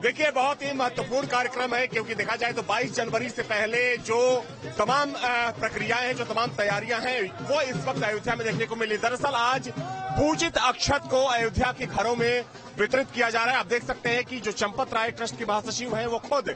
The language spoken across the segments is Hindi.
देखिए, बहुत ही महत्वपूर्ण कार्यक्रम है क्योंकि देखा जाए तो 22 जनवरी से पहले जो तमाम प्रक्रियाएं हैं, जो तमाम तैयारियां हैं, वो इस वक्त अयोध्या में देखने को मिली। दरअसल आज पूजित अक्षत को अयोध्या के घरों में वितरित किया जा रहा है। आप देख सकते हैं कि जो चंपत राय ट्रस्ट के महासचिव हैं वो खुद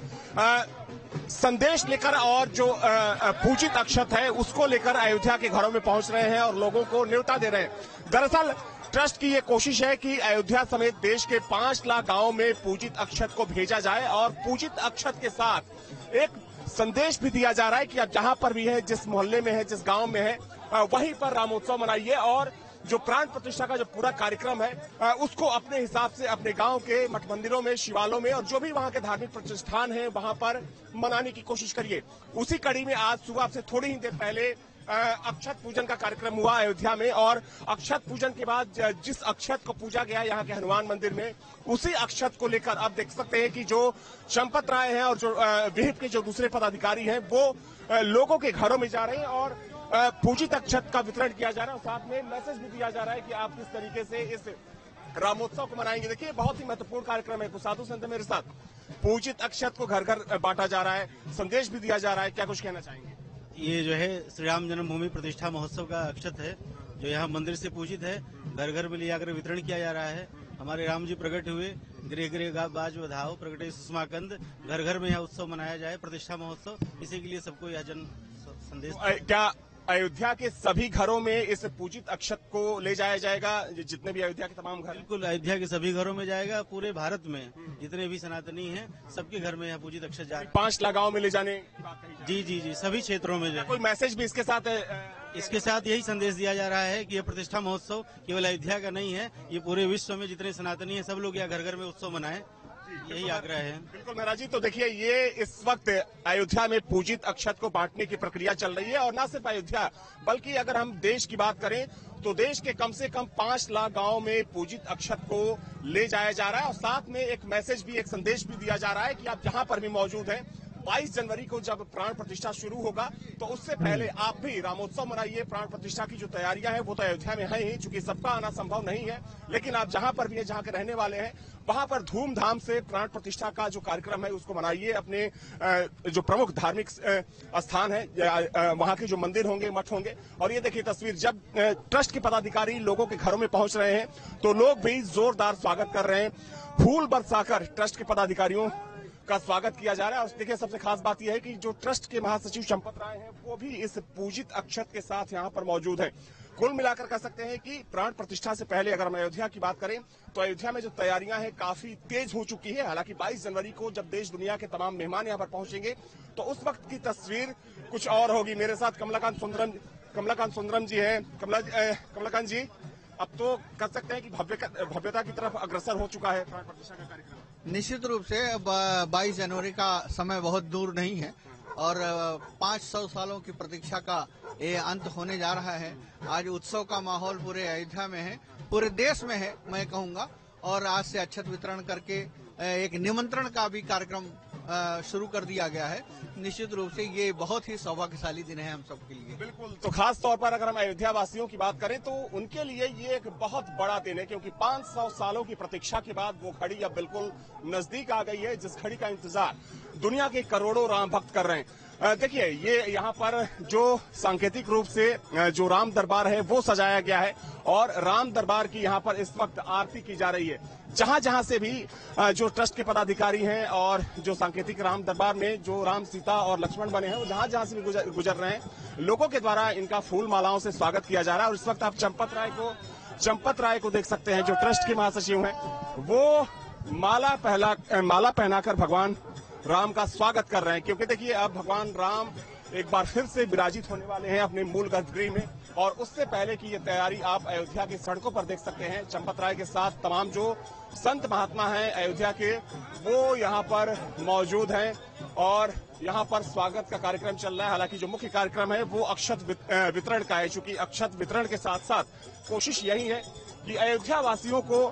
संदेश लेकर और जो पूजित अक्षत है उसको लेकर अयोध्या के घरों में पहुंच रहे हैं और लोगों को न्योता दे रहे हैं। दरअसल ट्रस्ट की ये कोशिश है कि अयोध्या समेत देश के 5 लाख गांवों में पूजित अक्षत को भेजा जाए और पूजित अक्षत के साथ एक संदेश भी दिया जा रहा है कि आप जहां पर भी है, जिस मोहल्ले में है, जिस गांव में है, वहीं पर रामोत्सव मनाइए और जो प्राण प्रतिष्ठा का जो पूरा कार्यक्रम है उसको अपने हिसाब से अपने गांव के मठ मंदिरों में, शिवालयों में और जो भी वहां के धार्मिक प्रतिष्ठान हैं वहां पर मनाने की कोशिश करिए। उसी कड़ी में आज सुबह से थोड़ी ही देर पहले अक्षत पूजन का कार्यक्रम हुआ अयोध्या में और अक्षत पूजन के बाद जिस अक्षत को पूजा गया यहाँ के हनुमान मंदिर में, उसी अक्षत को लेकर आप देख सकते हैं कि जो चंपत राय हैं और जो विहिप के जो दूसरे पदाधिकारी हैं वो लोगों के घरों में जा रहे हैं और पूजित अक्षत का वितरण किया जा रहा है और साथ में मैसेज भी दिया जा रहा है कि आप किस तरीके से इस रामोत्सव को मनाएंगे। देखिए, बहुत ही महत्वपूर्ण कार्यक्रम है। कुछ साधु संत मेरे साथ, पूजित अक्षत को घर घर बांटा जा रहा है, संदेश भी दिया जा रहा है, क्या कुछ कहना चाहेंगे? ये जो है श्री राम जन्मभूमि प्रतिष्ठा महोत्सव का अक्षत है जो यहाँ मंदिर से पूजित है, घर घर में ले जाकर वितरण किया जा रहा है। हमारे राम जी प्रकट हुए, गृह गृह बाज बधाओ, प्रकटे सुषमाकंद, घर घर में यह उत्सव मनाया जाए, प्रतिष्ठा महोत्सव, इसी के लिए सबको यह जन संदेश। क्या अयोध्या के सभी घरों में इस पूजित अक्षत को ले जाया जाएगा? जितने भी अयोध्या के तमाम घर? बिल्कुल, अयोध्या के सभी घरों में जाएगा। पूरे भारत में जितने भी सनातनी हैं सबके घर में यह पूजित अक्षत जाएगा। 5 लाख गाँव में ले जाने? जी जी जी, सभी क्षेत्रों में जाए। कोई मैसेज भी इसके साथ है? इसके साथ यही संदेश दिया जा रहा है कि यह प्रतिष्ठा महोत्सव केवल अयोध्या का नहीं है, ये पूरे विश्व में जितने सनातनी हैं सब लोग यहाँ घर घर में उत्सव मनाएं, यही आग्रह है। बिल्कुल मेहरा जी, तो देखिए ये इस वक्त अयोध्या में पूजित अक्षत को बांटने की प्रक्रिया चल रही है और न सिर्फ अयोध्या बल्कि अगर हम देश की बात करें तो देश के कम से कम 5 लाख गांवों में पूजित अक्षत को ले जाया जा रहा है और साथ में एक मैसेज भी, एक संदेश भी दिया जा रहा है कि आप जहां पर भी मौजूद हैं 22 जनवरी को जब प्राण प्रतिष्ठा शुरू होगा तो उससे पहले आप भी रामोत्सव मनाइए। प्राण प्रतिष्ठा की जो तैयारियां हैं वो तो अयोध्या में है ही, चूंकि सबका आना संभव नहीं है, लेकिन आप जहां पर भी हैं, जहां के रहने वाले हैं, वहां पर धूमधाम से प्राण प्रतिष्ठा का जो कार्यक्रम है उसको मनाइए। अपने जो प्रमुख धार्मिक स्थान है वहां के जो मंदिर होंगे, मठ होंगे, और ये देखिए तस्वीर, जब ट्रस्ट के पदाधिकारी लोगों के घरों में पहुंच रहे हैं तो लोग भी जोरदार स्वागत कर रहे हैं। फूल बरसाकर ट्रस्ट के पदाधिकारियों का स्वागत किया जा रहा है। और देखिए सबसे खास बात यह है कि जो ट्रस्ट के महासचिव चंपत राय हैं वो भी इस पूजित अक्षत के साथ यहाँ पर मौजूद हैं। कुल मिलाकर कह सकते हैं कि प्राण प्रतिष्ठा से पहले अगर हम अयोध्या की बात करें तो अयोध्या में जो तैयारियां हैं काफी तेज हो चुकी है। हालांकि 22 जनवरी को जब देश दुनिया के तमाम मेहमान यहाँ पर पहुंचेंगे तो उस वक्त की तस्वीर कुछ और होगी। मेरे साथ कमलाकांत सुंदरम जी हैं। कमलाकांत जी, अब तो कह सकते हैं कि भव्यता की तरफ अग्रसर हो चुका है प्राण प्रतिष्ठा का कार्यक्रम। निश्चित रूप से 22 जनवरी का समय बहुत दूर नहीं है और 500 सालों की प्रतीक्षा का ये अंत होने जा रहा है। आज उत्सव का माहौल पूरे अयोध्या में है, पूरे देश में है मैं कहूँगा, और आज से अक्षत वितरण करके एक निमंत्रण का भी कार्यक्रम शुरू कर दिया गया है। निश्चित रूप से ये बहुत ही सौभाग्यशाली दिन है हम सबके लिए। बिल्कुल, तो खास तौर पर अगर हम अयोध्या वासियों की बात करें तो उनके लिए ये एक बहुत बड़ा दिन है क्योंकि 500 सालों की प्रतीक्षा के बाद वो घड़ी अब बिल्कुल नजदीक आ गई है, जिस घड़ी का इंतजार दुनिया के करोड़ों राम भक्त कर रहे हैं। देखिए ये यहाँ पर जो सांकेतिक रूप से जो राम दरबार है वो सजाया गया है और राम दरबार की यहाँ पर इस वक्त आरती की जा रही है। जहां जहां से भी जो ट्रस्ट के पदाधिकारी हैं और जो सांकेतिक राम दरबार में जो राम, सीता और लक्ष्मण बने हैं वो जहां जहां से भी गुजर रहे हैं, लोगों के द्वारा इनका फूल मालाओं से स्वागत किया जा रहा है। और इस वक्त आप चंपत राय को देख सकते हैं जो ट्रस्ट के महासचिव हैं, वो माला पहनाकर भगवान राम का स्वागत कर रहे हैं क्योंकि देखिए अब भगवान राम एक बार फिर से विराजित होने वाले हैं अपने मूल गर्भगृह में। और उससे पहले की ये तैयारी आप अयोध्या की सड़कों पर देख सकते हैं। चंपत राय के साथ तमाम जो संत महात्मा हैं अयोध्या के वो यहाँ पर मौजूद हैं और यहाँ पर स्वागत का कार्यक्रम चल रहा है। हालांकि जो मुख्य कार्यक्रम है वो अक्षत वितरण का है, चूंकि अक्षत वितरण के साथ साथ कोशिश यही है कि अयोध्या वासियों को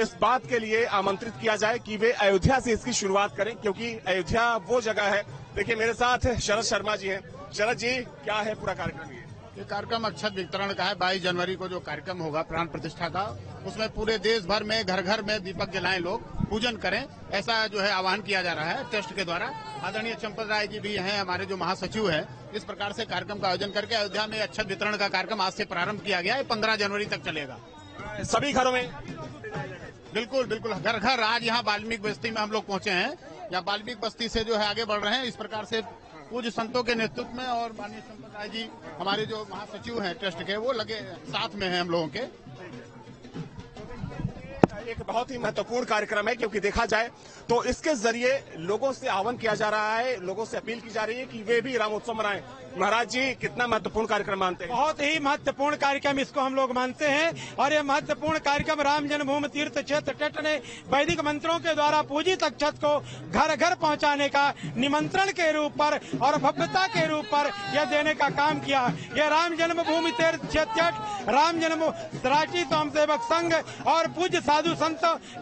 इस बात के लिए आमंत्रित किया जाए कि वे अयोध्या से इसकी शुरुआत करें क्योंकि अयोध्या वो जगह है। देखिए मेरे साथ शरद शर्मा जी हैं। शरद जी, क्या है पूरा कार्यक्रम? ये कार्यक्रम अक्षत वितरण का है। 22 जनवरी को जो कार्यक्रम होगा प्राण प्रतिष्ठा का, उसमें पूरे देश भर में घर घर में दीपक जलाएं लोग पूजन करें, ऐसा जो है आह्वान किया जा रहा है ट्रस्ट के द्वारा। आदरणीय चंपत राय जी भी हैं, हमारे जो महासचिव हैं। इस प्रकार से कार्यक्रम का आयोजन करके अयोध्या में अक्षत वितरण का कार्यक्रम आज से प्रारंभ किया गया है, 15 जनवरी तक चलेगा। सभी घरों में बिल्कुल बिल्कुल, घर घर। आज यहाँ वाल्मीकि बस्ती में हम लोग पहुंचे हैं, या वाल्मीकि बस्ती से जो है आगे बढ़ रहे हैं। इस प्रकार से पूज्य संतों के नेतृत्व में और माननीय चंपत राय जी हमारे जो महासचिव हैं ट्रस्ट के, वो लगे साथ में हैं हम लोगों के। एक बहुत ही महत्वपूर्ण कार्यक्रम है, क्योंकि देखा जाए तो इसके जरिए लोगों से आह्वान किया जा रहा है, लोगों से अपील की जा रही है कि वे भी रामोत्सव मनाएं। महाराज जी, कितना महत्वपूर्ण कार्यक्रम मानते हैं? बहुत ही महत्वपूर्ण कार्यक्रम इसको हम लोग मानते हैं, और ये महत्वपूर्ण कार्यक्रम राम जन्मभूमि तीर्थ क्षेत्र ट्रस्ट ने वैदिक मंत्रों के द्वारा पूजित अक्षत को घर घर पहुंचाने का निमंत्रण के रूप पर और भव्यता के रूप पर यह देने का काम किया। ये राम जन्मभूमि तीर्थ क्षेत्र, राम जन्म राष्ट्रीय स्वयंसेवक संघ और पूज्य साधु संत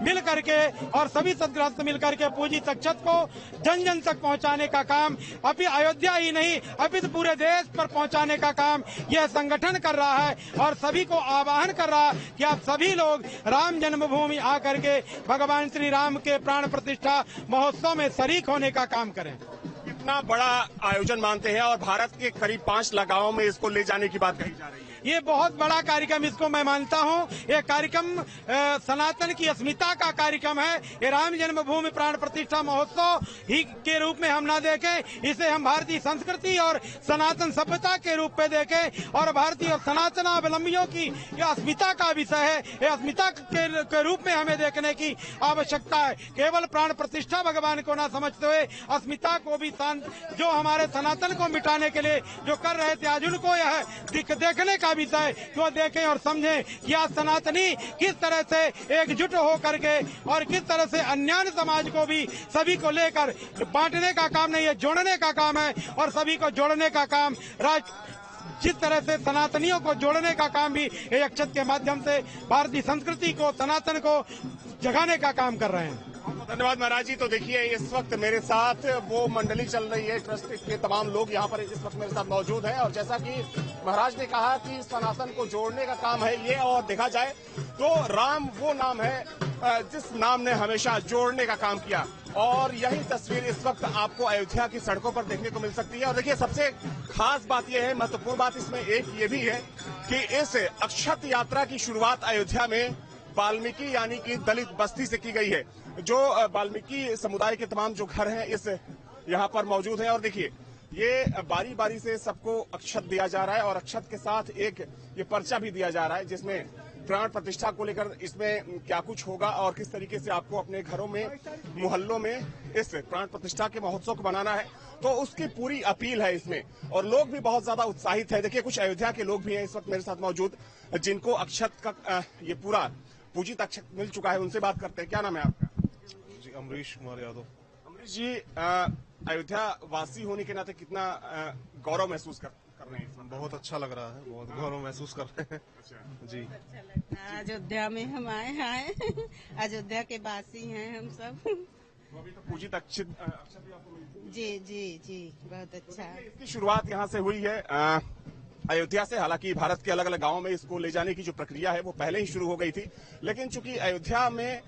मिल करके और सभी सदगृहस्थ मिल करके पूजित अक्षत को जन जन तक पहुंचाने का काम, अभी अयोध्या ही नहीं अभी पूरे देश पर पहुंचाने का काम यह संगठन कर रहा है, और सभी को आह्वान कर रहा है कि आप सभी लोग राम जन्मभूमि आकर के भगवान श्री राम के प्राण प्रतिष्ठा महोत्सव में शरीक होने का काम करें। कितना बड़ा आयोजन मानते हैं, और भारत के करीब 5 लाख गांवों में इसको ले जाने की बात कही जा रही है। ये बहुत बड़ा कार्यक्रम इसको मैं मानता हूँ। ये कार्यक्रम सनातन की अस्मिता का कार्यक्रम है। ये राम जन्मभूमि प्राण प्रतिष्ठा महोत्सव ही के रूप में हम ना देखें, इसे हम भारतीय संस्कृति और सनातन सभ्यता के रूप में देखें, और भारतीय और सनातनावलंबियों की ये अस्मिता का विषय है। ये अस्मिता के रूप में हमें देखने की आवश्यकता है। केवल प्राण प्रतिष्ठा भगवान को न समझते हुए अस्मिता को भी जो हमारे सनातन को मिटाने के लिए जो कर रहे थे, आज उनको यह देखने का विषय कि वो देखें और समझें कि आज सनातनी किस तरह से एकजुट होकर के और किस तरह से अन्य समाज को भी सभी को लेकर बांटने का काम नहीं है, जोड़ने का काम है, और सभी को जोड़ने का काम जिस तरह से सनातनियों को जोड़ने का काम भी ये अक्षत के माध्यम से भारतीय संस्कृति को, सनातन को जगाने का काम कर रहे हैं। धन्यवाद महाराज जी। तो देखिए, इस वक्त मेरे साथ वो मंडली चल रही है, ट्रस्ट के तमाम लोग यहाँ पर इस वक्त मेरे साथ मौजूद हैं, और जैसा कि महाराज ने कहा कि सनातन को जोड़ने का काम है ये, और देखा जाए तो राम वो नाम है जिस नाम ने हमेशा जोड़ने का काम किया, और यही तस्वीर इस वक्त आपको अयोध्या की सड़कों पर देखने को मिल सकती है। और देखिए, सबसे खास बात यह है, महत्वपूर्ण बात इसमें एक ये भी है कि इस अक्षत यात्रा की शुरुआत अयोध्या में वाल्मीकि यानी कि दलित बस्ती से की गई है। जो वाल्मीकि समुदाय के तमाम जो घर हैं इस यहाँ पर मौजूद हैं, और देखिए ये बारी बारी से सबको अक्षत दिया जा रहा है, और अक्षत के साथ एक ये पर्चा भी दिया जा रहा है जिसमें प्राण प्रतिष्ठा को लेकर इसमें क्या कुछ होगा और किस तरीके से आपको अपने घरों में, मोहल्लों में इस प्राण प्रतिष्ठा के महोत्सव को बनाना है, तो उसकी पूरी अपील है इसमें, और लोग भी बहुत ज्यादा उत्साहित है। देखिए, कुछ अयोध्या के लोग भी हैं इस वक्त मेरे साथ मौजूद, जिनको अक्षत का ये पूरा पूजित अक्षत मिल चुका है। उनसे बात करते हैं। क्या नाम है आपका? जी, अमरीश कुमार यादव। अमरीश जी, अयोध्या वासी होने के नाते कितना गौरव महसूस कर रहे हैं? बहुत अच्छा लग रहा है, बहुत गौरव महसूस कर रहे हैं। जी, अच्छा लगता है। अयोध्या में हम आए हैं, अयोध्या के वासी हैं हम सब। तो अभी तो पूजित अक्षत भी आपको मिली? जी जी जी, बहुत अच्छा। इसकी शुरुआत यहाँ से हुई है अयोध्या से। हालांकि भारत के अलग अलग गांवों में इसको ले जाने की जो प्रक्रिया है वो पहले ही शुरू हो गई थी, लेकिन चूंकि अयोध्या में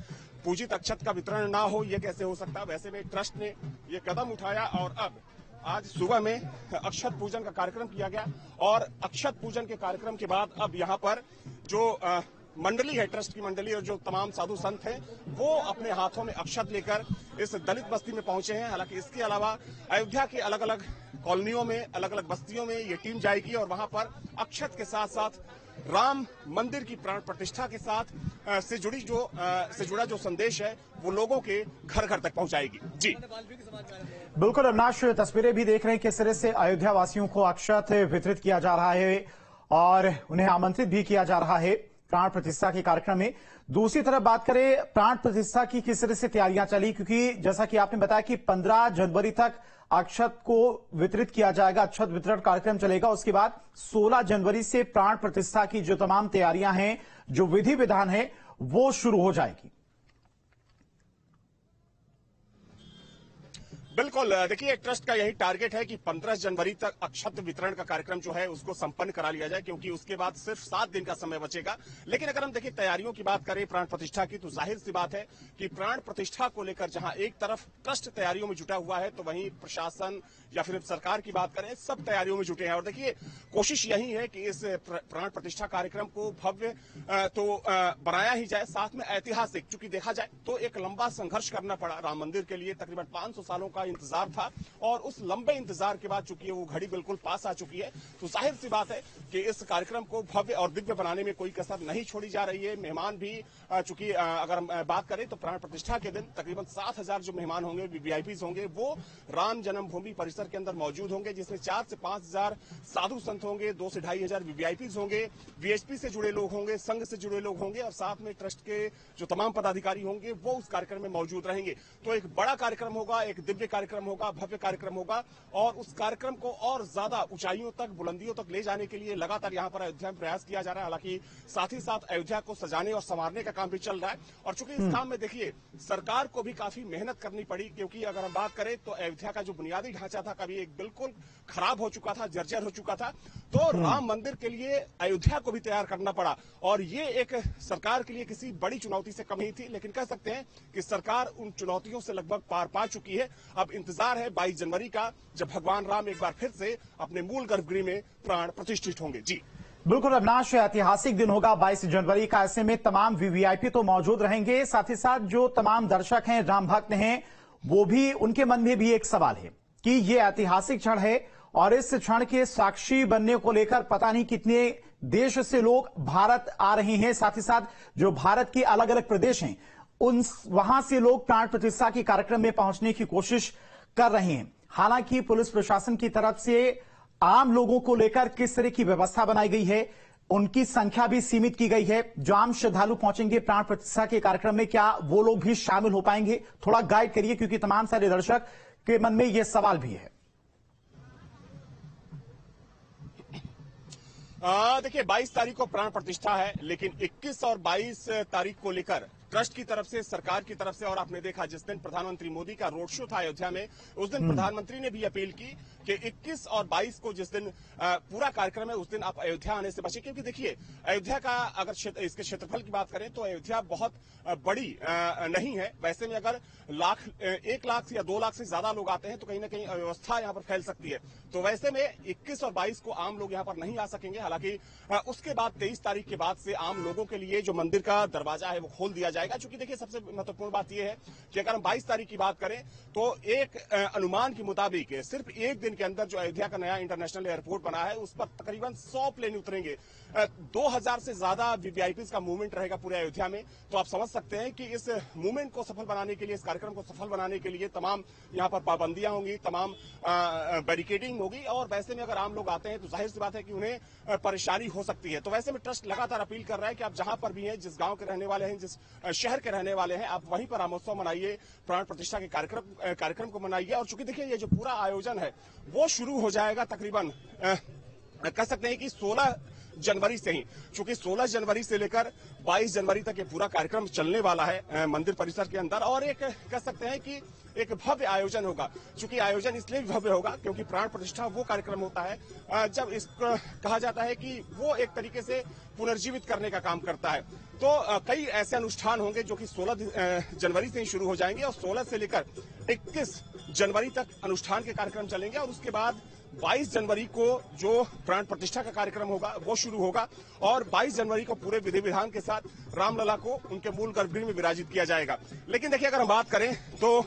पूजित अक्षत का वितरण ना हो ये कैसे हो सकता। वैसे में ट्रस्ट ने ये कदम उठाया, और अब आज सुबह में अक्षत पूजन का कार्यक्रम किया गया, और अक्षत पूजन के कार्यक्रम के बाद अब यहाँ पर जो मंडली है, ट्रस्ट की मंडली और जो तमाम साधु संत हैं, वो अपने हाथों में अक्षत लेकर इस दलित बस्ती में पहुंचे हैं। हालांकि इसके अलावा अयोध्या के अलग अलग कॉलोनियों में, अलग अलग बस्तियों में ये टीम जाएगी, और वहां पर अक्षत के साथ साथ राम मंदिर की प्राण प्रतिष्ठा के साथ से जुड़ा जो संदेश है वो लोगों के घर घर तक पहुंचाएगी। जी बिल्कुल अविनाश, तस्वीरें भी देख रहे हैं किस तरह से अयोध्या वासियों को अक्षत वितरित किया जा रहा है और उन्हें आमंत्रित भी किया जा रहा है प्राण प्रतिष्ठा के कार्यक्रम में। दूसरी तरफ बात करें प्राण प्रतिष्ठा की किस तरह से तैयारियां चली, क्योंकि जैसा कि आपने बताया कि 15 जनवरी तक अक्षत को वितरित किया जाएगा, अक्षत वितरण कार्यक्रम चलेगा। उसके बाद 16 जनवरी से प्राण प्रतिष्ठा की जो तमाम तैयारियां हैं, जो विधि विधान है, वो शुरू हो जाएगी। बिल्कुल, देखिए ट्रस्ट का यही टारगेट है कि 15 जनवरी तक अक्षत वितरण का कार्यक्रम जो है उसको संपन्न करा लिया जाए, क्योंकि उसके बाद सिर्फ 7 दिन का समय बचेगा। लेकिन अगर हम देखिए तैयारियों की बात करें प्राण प्रतिष्ठा की, तो जाहिर सी बात है कि प्राण प्रतिष्ठा को लेकर जहां एक तरफ ट्रस्ट तैयारियों में जुटा हुआ है, तो वहीं प्रशासन या फिर सरकार की बात करें, सब तैयारियों में जुटे हैं। और देखिए कोशिश यही है कि इस प्राण प्रतिष्ठा कार्यक्रम को भव्य तो बनाया ही जाए, साथ में ऐतिहासिक, चूंकि देखा जाए तो एक लंबा संघर्ष करना पड़ा राम मंदिर के लिए, तकरीबन 500 सालों का इंतजार था, और उस लंबे इंतजार के बाद चूंकि वो घड़ी बिल्कुल पास आ चुकी है, तो जाहिर सी बात है कि इस कार्यक्रम को भव्य और दिव्य बनाने में कोई कसर नहीं छोड़ी जा रही है। मेहमान भी चूंकि अगर हम बात करें तो प्राण प्रतिष्ठा के दिन तकरीबन 7,000 जो मेहमान होंगे, वीआईपीज होंगे, वो राम जन्मभूमि परिसर के अंदर मौजूद होंगे, जिसमें 4 से 5,000 साधु संत होंगे, 2 से 2,500 वीआईपीज होंगे, वीएचपी से जुड़े लोग होंगे, संघ से जुड़े लोग होंगे, और साथ में ट्रस्ट के जो तमाम पदाधिकारी होंगे वो उस कार्यक्रम में मौजूद रहेंगे। तो एक बड़ा कार्यक्रम होगा, एक दिव्य कार्यक्रम होगा, भव्य कार्यक्रम होगा, और उस कार्यक्रम को और ज्यादा ऊंचाइयों तक, बुलंदियों तक ले जाने के लिए लगातार यहां पर अयोध्या में प्रयास किया जा रहा है। हालांकि साथ ही साथ अयोध्या को सजाने और संवारने का काम भी चल रहा है, और चूंकि इस काम में देखिए सरकार को भी काफी मेहनत करनी पड़ी, क्योंकि अगर हम बात करें तो अयोध्या का जो बुनियादी ढांचा था कभी एक बिल्कुल खराब हो चुका था, जर्जर हो चुका था, तो राम मंदिर के लिए अयोध्या को भी तैयार करना पड़ा, और ये एक सरकार के लिए किसी बड़ी चुनौती से कम ही थी। लेकिन कह सकते हैं कि सरकार उन चुनौतियों से लगभग पार पा चुकी है। अब इंतजार है 22 जनवरी का, जब भगवान राम एक बार फिर से अपने मूल गर्भगृह में प्राण प्रतिष्ठित होंगे। जी बिल्कुल अविनाश, ऐतिहासिक दिन होगा 22 जनवरी का। ऐसे में तमाम वीवीआईपी तो मौजूद रहेंगे, साथ ही साथ जो तमाम दर्शक हैं, राम भक्त हैं, वो भी, उनके मन में भी एक सवाल है कि ये ऐतिहासिक क्षण है, और इस क्षण के साक्षी बनने को लेकर पता नहीं कितने देश से लोग भारत आ रहे हैं। साथ ही साथ जो भारत के अलग अलग प्रदेश हैं, वहां से लोग प्राण प्रतिष्ठा के कार्यक्रम में पहुंचने की कोशिश कर रहे हैं। हालांकि पुलिस प्रशासन की तरफ से आम लोगों को लेकर किस तरह की व्यवस्था बनाई गई है, उनकी संख्या भी सीमित की गई है। जो आम श्रद्धालु पहुंचेंगे प्राण प्रतिष्ठा के कार्यक्रम में, क्या वो लोग भी शामिल हो पाएंगे? थोड़ा गाइड करिए, क्योंकि तमाम सारे दर्शक के मन में यह सवाल भी है। देखिए 22 तारीख को प्राण प्रतिष्ठा है, लेकिन 21 और 22 तारीख को लेकर ट्रस्ट की तरफ से, सरकार की तरफ से, और आपने देखा जिस दिन प्रधानमंत्री मोदी का रोड शो था अयोध्या में, उस दिन प्रधानमंत्री ने भी अपील की कि 21 और 22 को जिस दिन पूरा कार्यक्रम है, उस दिन आप अयोध्या आने से बचें। क्योंकि देखिए अयोध्या का अगर इसके क्षेत्रफल की बात करें तो अयोध्या बहुत बड़ी नहीं है। वैसे में अगर 1 लाख या 2 लाख से ज्यादा लोग आते हैं तो कहीं ना कहीं अव्यवस्था यहाँ पर फैल सकती है। तो वैसे में 21 और 22 को आम लोग यहाँ पर नहीं आ सकेंगे। हालांकि उसके बाद 23 तारीख के बाद से आम लोगों के लिए जो मंदिर का दरवाजा है वो खोल दिया जाएगा। चूंकि देखिए सबसे महत्वपूर्ण बात यह है कि अगर हम 22 तारीख की बात करें तो एक अनुमान के मुताबिक सिर्फ एक दिन के अंदर जो अयोध्या का नया इंटरनेशनल एयरपोर्ट बना है उस पर तकरीबन 100 प्लेन उतरेंगे। 2000 से ज्यादा वीवीआईपीज का मूवमेंट रहेगा पूरे अयोध्या में। तो आप समझ सकते हैं कि इस मूवमेंट को सफल बनाने के लिए, इस कार्यक्रम को सफल बनाने के लिए तमाम यहाँ पर पाबंदियां होंगी, तमाम बैरिकेडिंग होगी, और वैसे में अगर आम लोग आते हैं तो जाहिर सी बात है कि उन्हें परेशानी हो सकती है। तो वैसे में ट्रस्ट लगातार अपील कर रहा है कि आप जहां पर भी हैं, जिस गांव के रहने वाले हैं, जिस शहर के रहने वाले हैं, आप वहीं पर रामोत्सव मनाइए, प्राण प्रतिष्ठा के कार्यक्रम को मनाइए। और चूंकि देखिए ये जो पूरा आयोजन है वो शुरू हो जाएगा तकरीबन कह सकते हैं कि 16 जनवरी से ही, चूंकि 16 जनवरी से लेकर 22 जनवरी तक ये पूरा कार्यक्रम चलने वाला है मंदिर परिसर के अंदर। और एक कह सकते हैं कि एक भव्य आयोजन होगा। चूंकि आयोजन इसलिए भी भव्य होगा क्योंकि प्राण प्रतिष्ठा वो कार्यक्रम होता है जब इसको कहा जाता है कि वो एक तरीके से पुनर्जीवित करने का काम करता है। तो कई ऐसे अनुष्ठान होंगे जो कि 16 जनवरी से ही शुरू हो जाएंगे, और 16 से लेकर 21 जनवरी तक अनुष्ठान के कार्यक्रम चलेंगे, और उसके बाद 22 जनवरी को जो प्राण प्रतिष्ठा का कार्यक्रम होगा वो शुरू होगा, और 22 जनवरी को पूरे विधि विधान के साथ रामलला को उनके मूल गर्भगृह में विराजित किया जाएगा। लेकिन देखिए अगर हम बात करें तो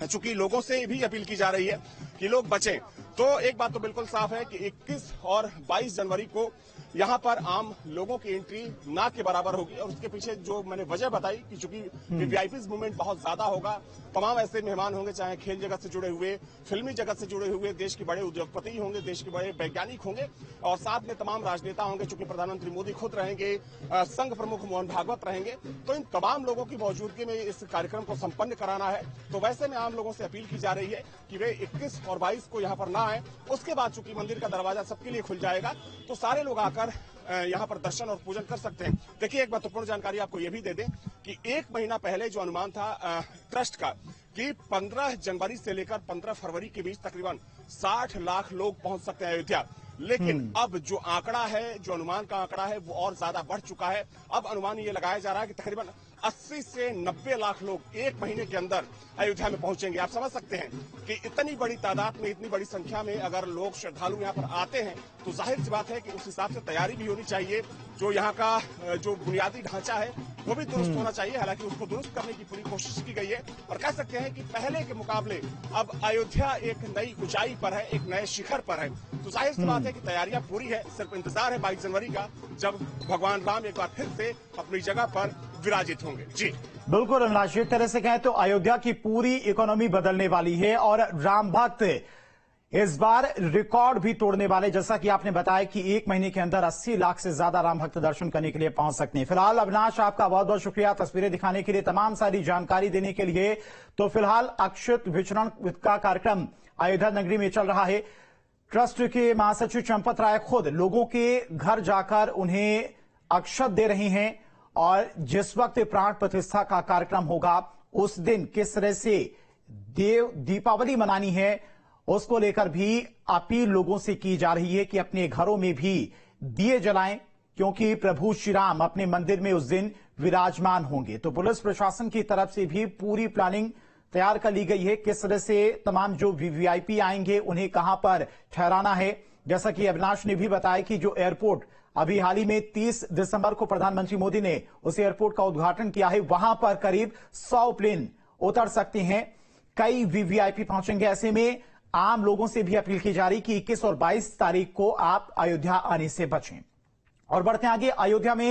चूंकि लोगों से भी अपील की जा रही है कि लोग बचें, तो एक बात तो बिल्कुल साफ है कि 21 और 22 जनवरी को यहाँ पर आम लोगों की एंट्री ना के बराबर होगी। और उसके पीछे जो मैंने वजह बताई कि चूंकि वीवीआईपीज मूवमेंट बहुत ज्यादा होगा, तमाम ऐसे मेहमान होंगे, चाहे खेल जगत से जुड़े हुए, फिल्मी जगत से जुड़े हुए, देश के बड़े उद्योगपति होंगे, देश के बड़े वैज्ञानिक होंगे, और साथ में तमाम राजनेता होंगे। चूंकि प्रधानमंत्री मोदी खुद रहेंगे, संघ प्रमुख मोहन भागवत रहेंगे, तो इन तमाम लोगों की मौजूदगी में इस कार्यक्रम को संपन्न कराना है। तो वैसे में आम लोगों से अपील की जा रही है कि वे 21 और 22 को यहाँ पर ना आए। उसके बाद चूंकि मंदिर का दरवाजा सबके लिए खुल जाएगा तो सारे लोग आकर यहाँ पर दर्शन और पूजन कर सकते हैं। देखिए एक महत्वपूर्ण जानकारी आपको ये भी दे दें कि 1 महीना पहले जो अनुमान था ट्रस्ट का कि 15 जनवरी से लेकर 15 फरवरी के बीच तकरीबन 60 लाख लोग पहुंच सकते हैं अयोध्या। लेकिन अब जो आंकड़ा है, जो अनुमान का आंकड़ा है, वो और ज्यादा बढ़ चुका है। अब अनुमान ये लगाया जा रहा है कि तकरीबन 80 से 90 लाख लोग एक महीने के अंदर अयोध्या में पहुंचेंगे। आप समझ सकते हैं कि इतनी बड़ी तादाद में, इतनी बड़ी संख्या में अगर लोग श्रद्धालु यहाँ पर आते हैं तो जाहिर सी बात है कि उस हिसाब से तैयारी भी होनी चाहिए। जो यहाँ का जो बुनियादी ढांचा है वो भी दुरुस्त होना चाहिए। हालांकि उसको दुरुस्त करने की पूरी कोशिश की गई है और कह सकते हैं कि पहले के मुकाबले अब अयोध्या एक नई ऊंचाई पर है, एक नए शिखर पर है। तो जाहिर सी बात है कि तैयारियां पूरी है। सिर्फ इंतजार है 22 जनवरी का, जब भगवान राम एक बार फिर से अपनी जगह पर विराजित होंगे। जी बिल्कुल अविनाश, एक तरह से कहें तो अयोध्या की पूरी इकोनॉमी बदलने वाली है और राम भक्त इस बार रिकॉर्ड भी तोड़ने वाले। जैसा कि आपने बताया कि एक महीने के अंदर 80 लाख से ज्यादा राम भक्त दर्शन करने के लिए पहुंच सकते हैं। फिलहाल अविनाश, आपका बहुत बहुत शुक्रिया तस्वीरें दिखाने के लिए, तमाम सारी जानकारी देने के लिए। तो फिलहाल अक्षत विचरण का कार्यक्रम अयोध्या नगरी में चल रहा है। ट्रस्ट के महासचिव चंपत राय खुद लोगों के घर जाकर उन्हें अक्षत दे रहे हैं और जिस वक्त प्राण प्रतिष्ठा का कार्यक्रम होगा उस दिन किस तरह से दीपावली मनानी है उसको लेकर भी अपील लोगों से की जा रही है कि अपने घरों में भी दिए जलाएं, क्योंकि प्रभु श्री राम अपने मंदिर में उस दिन विराजमान होंगे। तो पुलिस प्रशासन की तरफ से भी पूरी प्लानिंग तैयार कर ली गई है, किस तरह से तमाम जो वीवीआईपी आएंगे उन्हें कहां पर ठहराना है। जैसा कि अविनाश ने भी बताया कि जो एयरपोर्ट अभी हाल ही में 30 दिसंबर को प्रधानमंत्री मोदी ने उस एयरपोर्ट का उद्घाटन किया है, वहां पर करीब 100 प्लेन उतर सकते हैं, कई वीवीआईपी पहुंचेंगे। ऐसे में आम लोगों से भी अपील की जा रही कि 21 और 22 तारीख को आप अयोध्या आने से बचें। और बढ़ते आगे, अयोध्या में